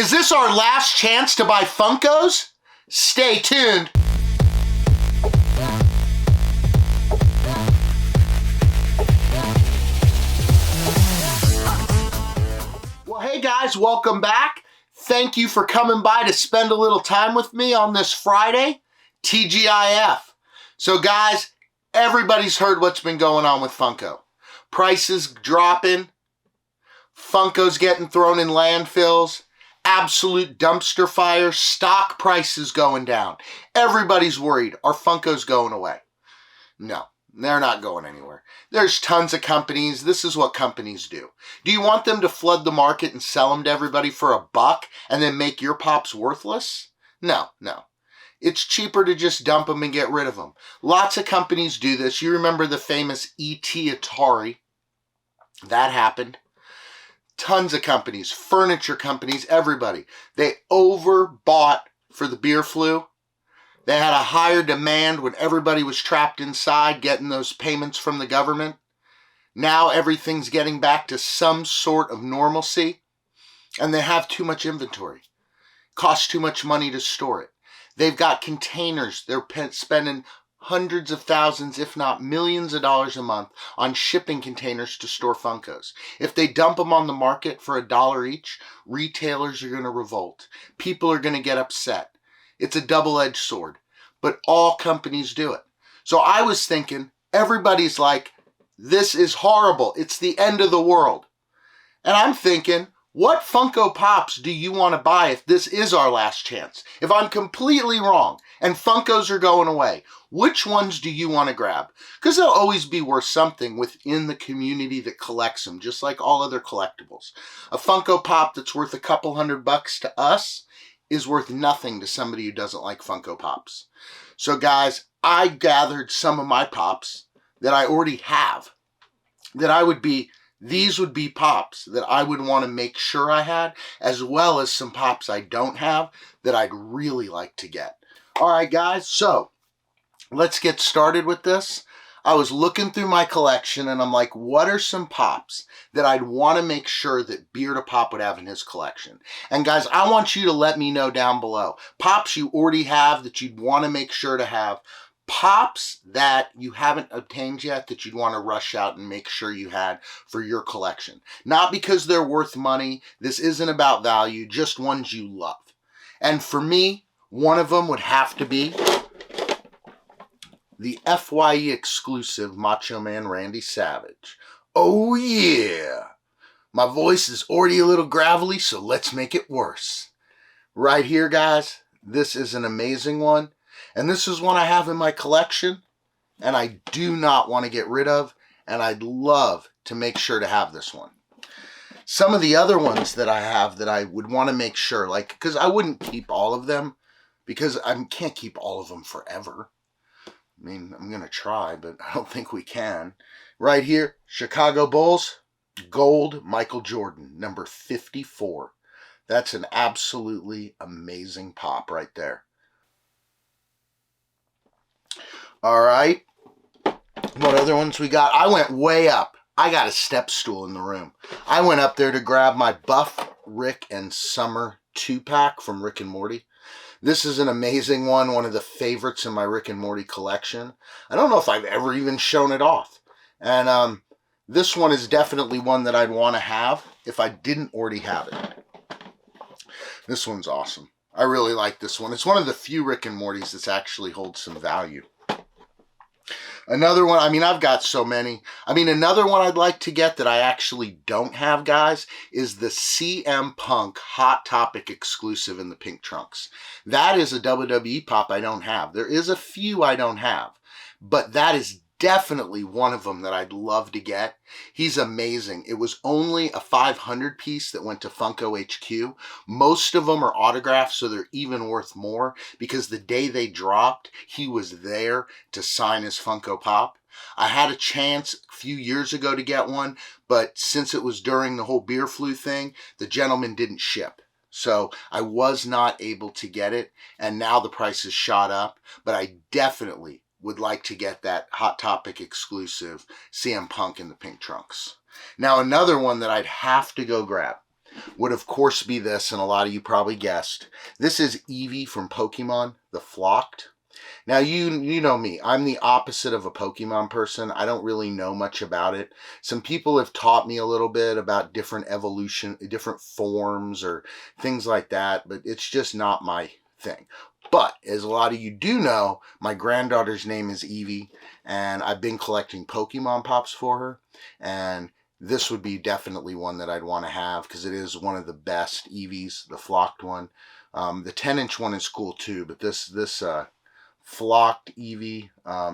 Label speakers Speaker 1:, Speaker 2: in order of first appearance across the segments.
Speaker 1: Is this our last chance to buy Funkos? Stay tuned. Well, hey guys, welcome back. Thank you for coming by to spend a little time with me on this Friday, TGIF. So guys, everybody's heard what's been going on with Funko. Prices dropping, Funko's getting thrown in landfills, absolute dumpster fire, stock prices going down. Everybody's worried, are Funkos going away? No, they're not going anywhere. There's tons of companies. This is what companies do. Do you want them to flood the market and sell them to everybody for $1 and then make your pops worthless? No. It's cheaper to just dump them and get rid of them. Lots of companies do this. You remember the famous E.T. Atari? That happened. Tons of companies, furniture companies, everybody. They overbought for the beer flu. They had a higher demand when everybody was trapped inside getting those payments from the government. Now everything's getting back to some sort of normalcy, and they have too much inventory. Costs too much money to store it. They've got containers. They're spending hundreds of thousands, if not millions of dollars a month on shipping containers to store Funkos. If they dump them on the market for $1 each, retailers are going to revolt. People are going to get upset. It's a double-edged sword, but all companies do it. So I was thinking, everybody's like, this is horrible. It's the end of the world. And I'm thinking, what Funko Pops do you want to buy if this is our last chance? If I'm completely wrong and Funkos are going away, which ones do you want to grab? Because they'll always be worth something within the community that collects them, just like all other collectibles. A Funko Pop that's worth a couple $100 to us is worth nothing to somebody who doesn't like Funko Pops. So guys, I gathered some of my Pops that I already have, these would be Pops that I would want to make sure I had, as well as some Pops I don't have that I'd really like to get. All right, guys, so let's get started with this. I was looking through my collection and I'm like, what are some Pops that I'd want to make sure that BeardofPOP would have in his collection? And guys, I want you to let me know down below. Pops you already have that you'd want to make sure to have. Pops that you haven't obtained yet that you'd want to rush out and make sure you had for your collection. Not because they're worth money. This isn't about value, just ones you love. And for me, one of them would have to be the FYE exclusive Macho Man Randy Savage. Oh yeah! My voice is already a little gravelly, so let's make it worse. Right here, guys, this is an amazing one. And this is one I have in my collection, and I do not want to get rid of, and I'd love to make sure to have this one. Some of the other ones that I have that I would want to make sure, like, because I wouldn't keep all of them, because I can't keep all of them forever. I mean, I'm going to try, but I don't think we can. Right here, Chicago Bulls, gold Michael Jordan, number 54. That's an absolutely amazing Pop right there. All right, what other ones we got? I went way up. I got a step stool in the room. I went up there to grab my Buff, Rick, and Summer 2-pack from Rick and Morty. This is an amazing one of the favorites in my Rick and Morty collection. I don't know if I've ever even shown it off. And this one is definitely one that I'd want to have if I didn't already have it. This one's awesome. I really like this one. It's one of the few Rick and Mortys that's actually holds some value. Another one, I mean, I've got so many. I mean, another one I'd like to get that I actually don't have, guys, is the CM Punk Hot Topic exclusive in the pink trunks. That is a WWE Pop I don't have. There is a few I don't have, but that is definitely one of them that I'd love to get. He's amazing. It was only a 500 piece that went to Funko HQ. Most of them are autographs, so they're even worth more because the day they dropped, he was there to sign his Funko Pop. I had a chance a few years ago to get one, but since it was during the whole beer flu thing, the gentleman didn't ship. So I was not able to get it, and now the price has shot up, but I definitely would like to get that Hot Topic exclusive CM Punk in the pink trunks. Now another one that I'd have to go grab. would of course be this, and a lot of you probably guessed. This is Eevee from Pokemon, the Flocked. Now, you know me. I'm the opposite of a Pokemon person. I don't really know much about it. Some people have taught me a little bit about different evolution, different forms or things like that, but it's just not my thing. But as a lot of you do know, my granddaughter's name is Eevee, and I've been collecting Pokemon Pops for her, and this would be definitely one that I'd want to have because it is one of the best Eevees, the Flocked one. The 10-inch one is cool too, but this Flocked Eevee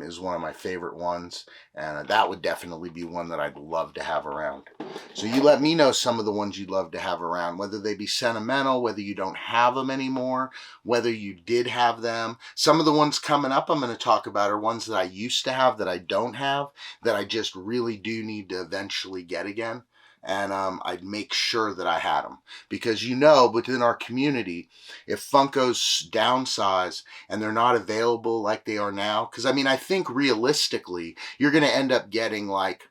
Speaker 1: is one of my favorite ones, and that would definitely be one that I'd love to have around. So you let me know some of the ones you'd love to have around, whether they be sentimental, whether you don't have them anymore, whether you did have them. Some of the ones coming up I'm going to talk about are ones that I used to have that I don't have, that I just really do need to eventually get again. And I'd make sure that I had them. Because you know, within our community, if Funkos downsize and they're not available like they are now, because I mean, I think realistically, you're going to end up getting like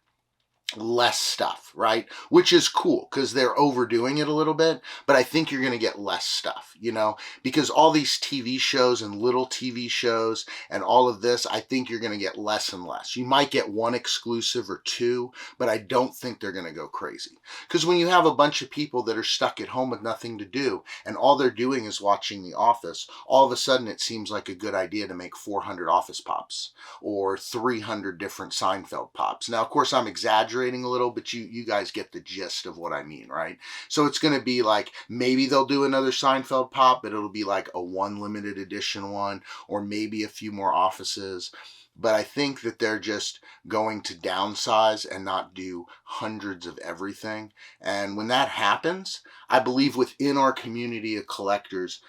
Speaker 1: less stuff, right? Which is cool because they're overdoing it a little bit, but I think you're going to get less stuff, you know, because all these TV shows and little TV shows and all of this, I think you're going to get less and less. You might get one exclusive or two, but I don't think they're going to go crazy. Because when you have a bunch of people that are stuck at home with nothing to do and all they're doing is watching The Office, all of a sudden it seems like a good idea to make 400 Office Pops or 300 different Seinfeld Pops. Now, of course, I'm exaggerating a little, but you guys get the gist of what I mean, right? So it's going to be like, maybe they'll do another Seinfeld Pop, but it'll be like a one limited edition one, or maybe a few more offices. But I think that they're just going to downsize and not do hundreds of everything. And when that happens, I believe within our community of collectors,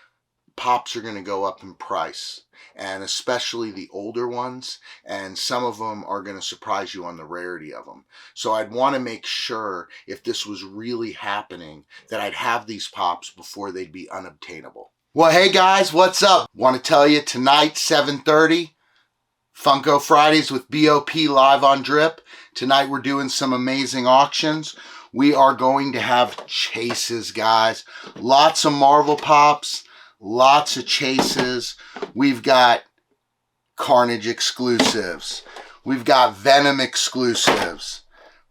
Speaker 1: Pops are going to go up in price, and especially the older ones, and some of them are going to surprise you on the rarity of them. So I'd want to make sure, if this was really happening, that I'd have these Pops before they'd be unobtainable. Well, hey guys, what's up? Want to tell you, tonight, 7:30, Funko Fridays with BOP live on Drip. Tonight we're doing some amazing auctions. We are going to have chases, guys. Lots of Marvel Pops. Lots of chases. We've got Carnage exclusives. We've got Venom exclusives.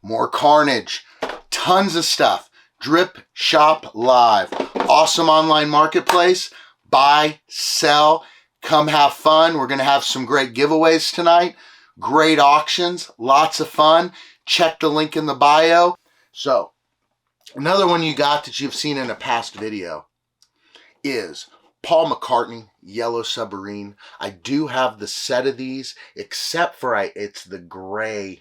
Speaker 1: More Carnage. Tons of stuff. Drip Shop Live. Awesome online marketplace. Buy, sell, come have fun. We're going to have some great giveaways tonight. Great auctions. Lots of fun. Check the link in the bio. So, another one you got that you've seen in a past video is Paul McCartney, Yellow Submarine. I do have the set of these, except for it's the gray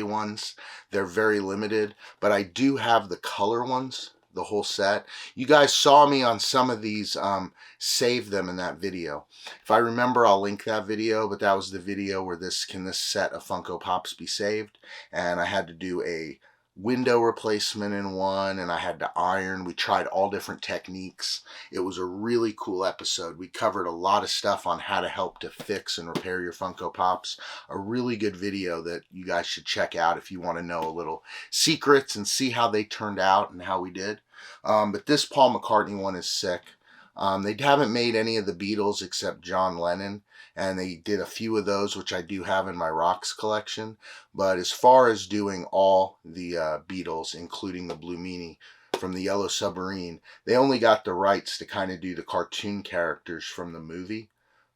Speaker 1: ones. They're very limited, but I do have the color ones, the whole set. You guys saw me on some of these save them in that video. If I remember, I'll link that video, but that was the video where can this set of Funko Pops be saved? And I had to do a window replacement in one, and I had to iron. We tried all different techniques. It was a really cool episode. We covered a lot of stuff on how to help to fix and repair your Funko Pops. A really good video that you guys should check out if you want to know a little secrets and see how they turned out and how we did. But this Paul McCartney one is sick. They haven't made any of the Beatles except John Lennon, and they did a few of those, which I do have in my Rocks collection. But as far as doing all the Beatles, including the Blue Meanie from the Yellow Submarine, they only got the rights to kind of do the cartoon characters from the movie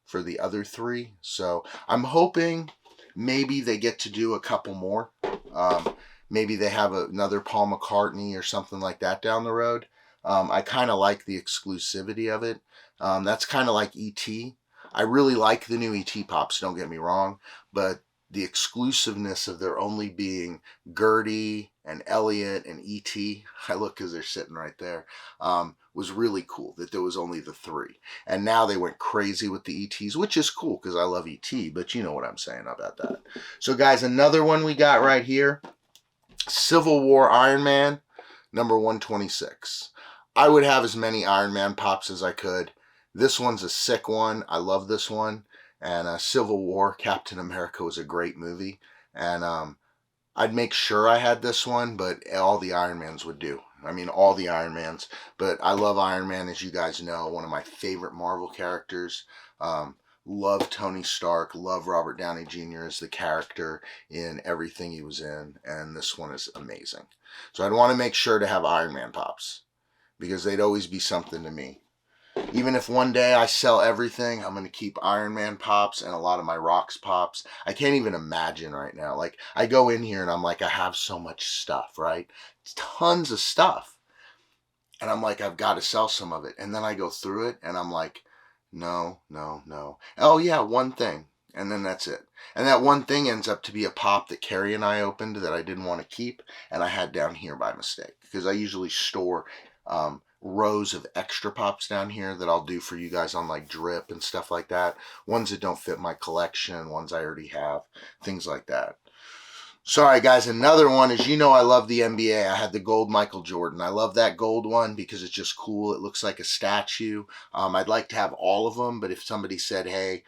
Speaker 1: for the other three. So I'm hoping maybe they get to do a couple more. Maybe they have another Paul McCartney or something like that down the road. I kind of like the exclusivity of it. That's kind of like E.T. I really like the new E.T. Pops, don't get me wrong, but the exclusiveness of there only being Gertie and Elliot and E.T., I look because they're sitting right there, was really cool that there was only the three. And now they went crazy with the E.T.s, which is cool because I love E.T., but you know what I'm saying about that. So guys, another one we got right here, Civil War Iron Man, number 126. I would have as many Iron Man Pops as I could. This one's a sick one. I love this one. And Civil War, Captain America was a great movie. And I'd make sure I had this one, but all the Iron Mans would do. I mean, all the Iron Mans, but I love Iron Man, as you guys know, one of my favorite Marvel characters. Love Tony Stark, love Robert Downey Jr. as the character in everything he was in, and this one is amazing. So I'd want to make sure to have Iron Man pops, because they'd always be something to me. Even if one day I sell everything, I'm going to keep Iron Man pops and a lot of my Rocks pops. I can't even imagine right now. Like, I go in here and I'm like, I have so much stuff, right? It's tons of stuff. And I'm like, I've got to sell some of it. And then I go through it and I'm like, no, no, no. Oh yeah, one thing. And then that's it. And that one thing ends up to be a pop that Carrie and I opened that I didn't want to keep. And I had down here by mistake. Because I usually store rows of extra pops down here that I'll do for you guys on like Drip and stuff like that. Ones that don't fit my collection, ones I already have, things like that. Sorry guys, another one is, you know, I love the NBA. I had the gold Michael Jordan. I love that gold one because it's just cool. It looks like a statue. I'd like to have all of them, but if somebody said, hey,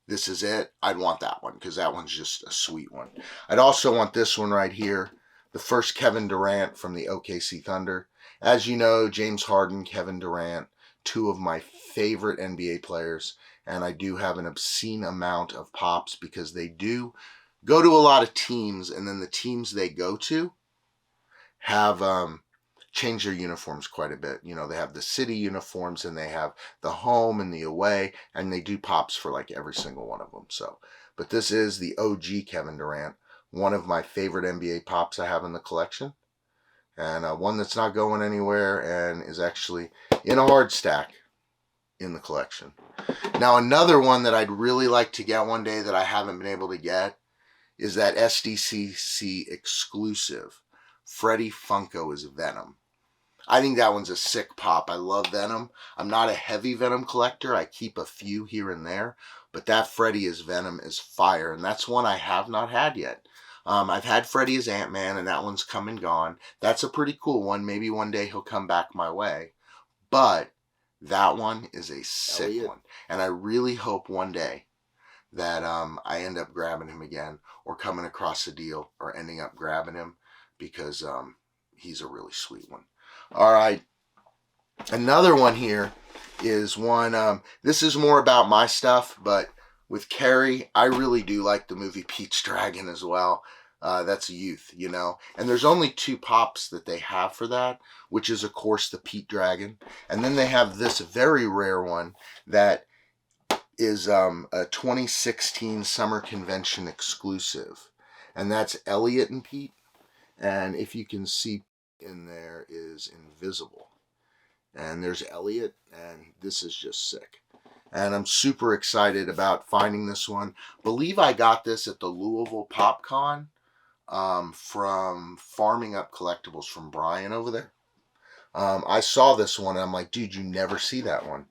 Speaker 1: this is it, I'd want that one because that one's just a sweet one. I'd also want this one right here, the first Kevin Durant from the OKC Thunder. As you know, James Harden, Kevin Durant, two of my favorite NBA players, and I do have an obscene amount of pops because they do go to a lot of teams, and then the teams they go to have changed their uniforms quite a bit. You know, they have the city uniforms, and they have the home and the away, and they do pops for like every single one of them. So, but this is the OG Kevin Durant, one of my favorite NBA pops I have in the collection. And one that's not going anywhere and is actually in a hard stack in the collection. Now, another one that I'd really like to get one day that I haven't been able to get is that SDCC exclusive Freddy Funko is Venom. I think that one's a sick pop. I love Venom. I'm not a heavy Venom collector. I keep a few here and there, but that Freddy is Venom is fire, and that's one I have not had yet. I've had Freddy as Ant-Man, and that one's come and gone. That's a pretty cool one. Maybe one day he'll come back my way. But that one is a sick one. And I really hope one day that I end up grabbing him again, or coming across a deal, or ending up grabbing him, because he's a really sweet one. All right. Another one here is one, this is more about my stuff, but with Carrie, I really do like the movie Pete's Dragon as well. That's youth, you know. And there's only two pops that they have for that, which is, of course, the Pete Dragon. And then they have this very rare one that is a 2016 Summer Convention exclusive. And that's Elliot and Pete. And if you can see in there is invisible. And there's Elliot, and this is just sick. And I'm super excited about finding this one. Believe I got this at the Louisville PopCon from Farming Up Collectibles from Brian over there. I saw this one, and I'm like, dude, you never see that one.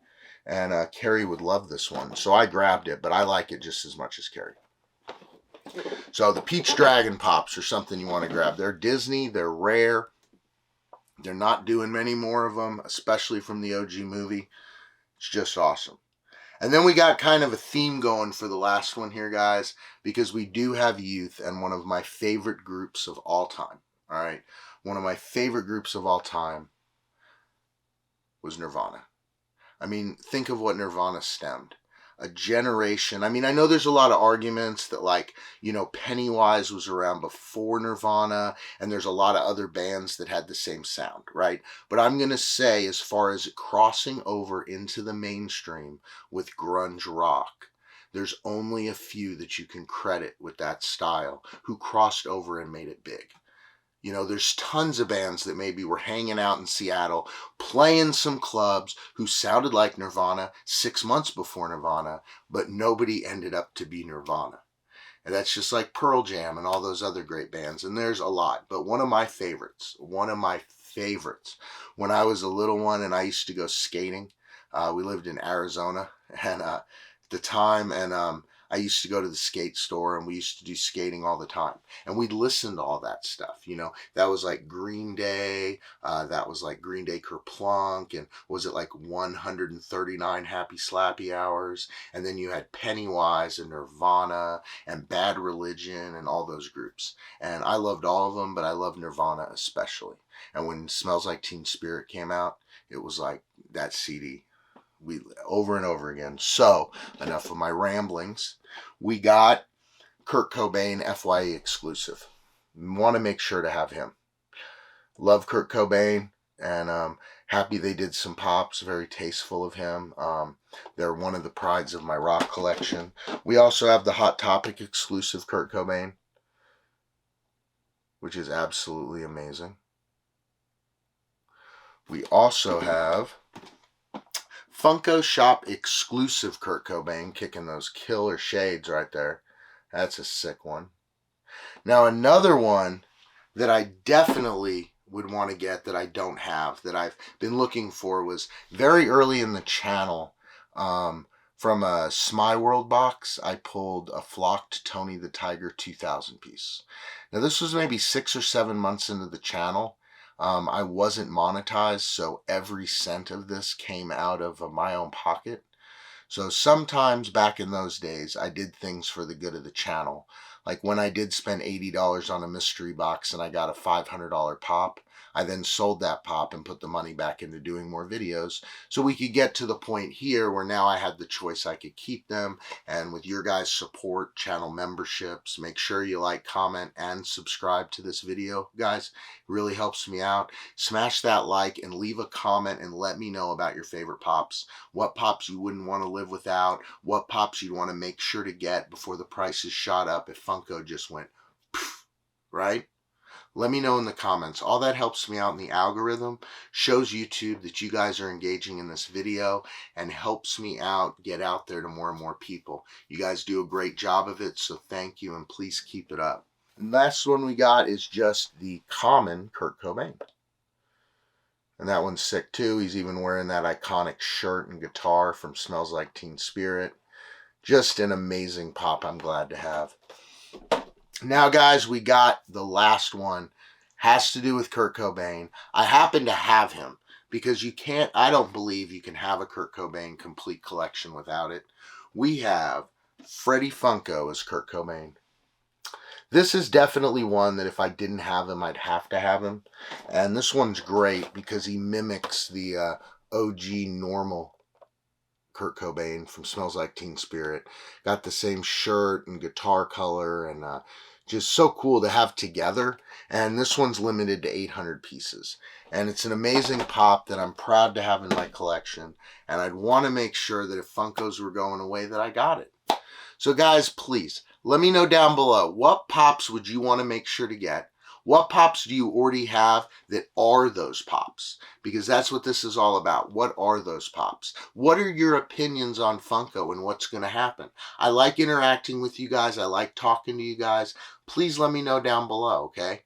Speaker 1: And Carrie would love this one. So I grabbed it, but I like it just as much as Carrie. So the Peach Dragon Pops are something you want to grab. They're Disney. They're rare. They're not doing many more of them, especially from the OG movie. It's just awesome. And then we got kind of a theme going for the last one here, guys, because we do have youth, and one of my favorite groups of all time. All right. One of my favorite groups of all time was Nirvana. I mean, think of what Nirvana stemmed. A generation. I mean, I know there's a lot of arguments that, like, you know, Pennywise was around before Nirvana, and there's a lot of other bands that had the same sound, right? But I'm going to say, as far as crossing over into the mainstream with grunge rock, there's only a few that you can credit with that style who crossed over and made it big. You know, there's tons of bands that maybe were hanging out in Seattle, playing some clubs, who sounded like Nirvana 6 months before Nirvana, but nobody ended up to be Nirvana. And that's just like Pearl Jam and all those other great bands. And there's a lot. But one of my favorites, when I was a little one and I used to go skating, we lived in Arizona and at the time, and I used to go to the skate store and we used to do skating all the time. And we'd listen to all that stuff, you know. That was like Green Day, that was like Green Day Kerplunk, and was it like 139 Happy Slappy Hours? And then you had Pennywise and Nirvana and Bad Religion and all those groups. And I loved all of them, but I loved Nirvana especially. And when Smells Like Teen Spirit came out, it was like that CD. We over and over again. So enough of my ramblings. We got Kurt Cobain FYE exclusive. Want to make sure to have him. Love Kurt Cobain, and happy they did some pops. Very tasteful of him. They're one of the prides of my rock collection. We also have the Hot Topic exclusive Kurt Cobain, which is absolutely amazing. We also have Funko Shop exclusive Kurt Cobain, kicking those killer shades right there. That's a sick one. Now another one that I definitely would want to get that I don't have, that I've been looking for, was very early in the channel. From a Smy World box, I pulled a flocked Tony the Tiger 2000 piece. Now this was maybe 6 or 7 months into the channel. I wasn't monetized, so every cent of this came out of my own pocket. So sometimes back in those days, I did things for the good of the channel. Like when I did spend $80 on a mystery box and I got a $500 pop, I then sold that pop and put the money back into doing more videos so we could get to the point here where now I had the choice. I could keep them, and with your guys' support, channel memberships, make sure you like, comment, and subscribe to this video, guys. It really helps me out. Smash that like and leave a comment and let me know about your favorite pops. What pops you wouldn't want to live without, what pops you'd want to make sure to get before the prices shot up if Funko just went poof, right? Let me know in the comments. All that helps me out in the algorithm, shows YouTube that you guys are engaging in this video, and helps me out get out there to more and more people. You guys do a great job of it, so thank you, and please keep it up. And last one we got is just the common Kurt Cobain. And that one's sick too. He's even wearing that iconic shirt and guitar from Smells Like Teen Spirit. Just an amazing pop I'm glad to have. Now, guys, we got the last one. Has to do with Kurt Cobain. I happen to have him because I don't believe you can have a Kurt Cobain complete collection without it. We have Freddie Funko as Kurt Cobain. This is definitely one that if I didn't have him, I'd have to have him. And this one's great because he mimics the OG normal Kurt Cobain from Smells Like Teen Spirit. Got the same shirt and guitar color, and just so cool to have together. And this one's limited to 800 pieces. And it's an amazing pop that I'm proud to have in my collection. And I'd want to make sure that if Funkos were going away that I got it. So guys, please, let me know down below, what pops would you want to make sure to get? What pops do you already have that are those pops? Because that's what this is all about. What are those pops? What are your opinions on Funko and what's going to happen? I like interacting with you guys. I like talking to you guys. Please let me know down below, okay?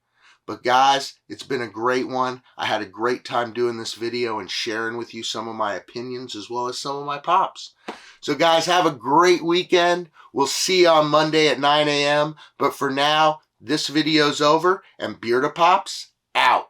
Speaker 1: But guys, it's been a great one. I had a great time doing this video and sharing with you some of my opinions as well as some of my pops. So guys, have a great weekend. We'll see you on Monday at 9 a.m. But for now, this video's over, and BeardofPOP's out.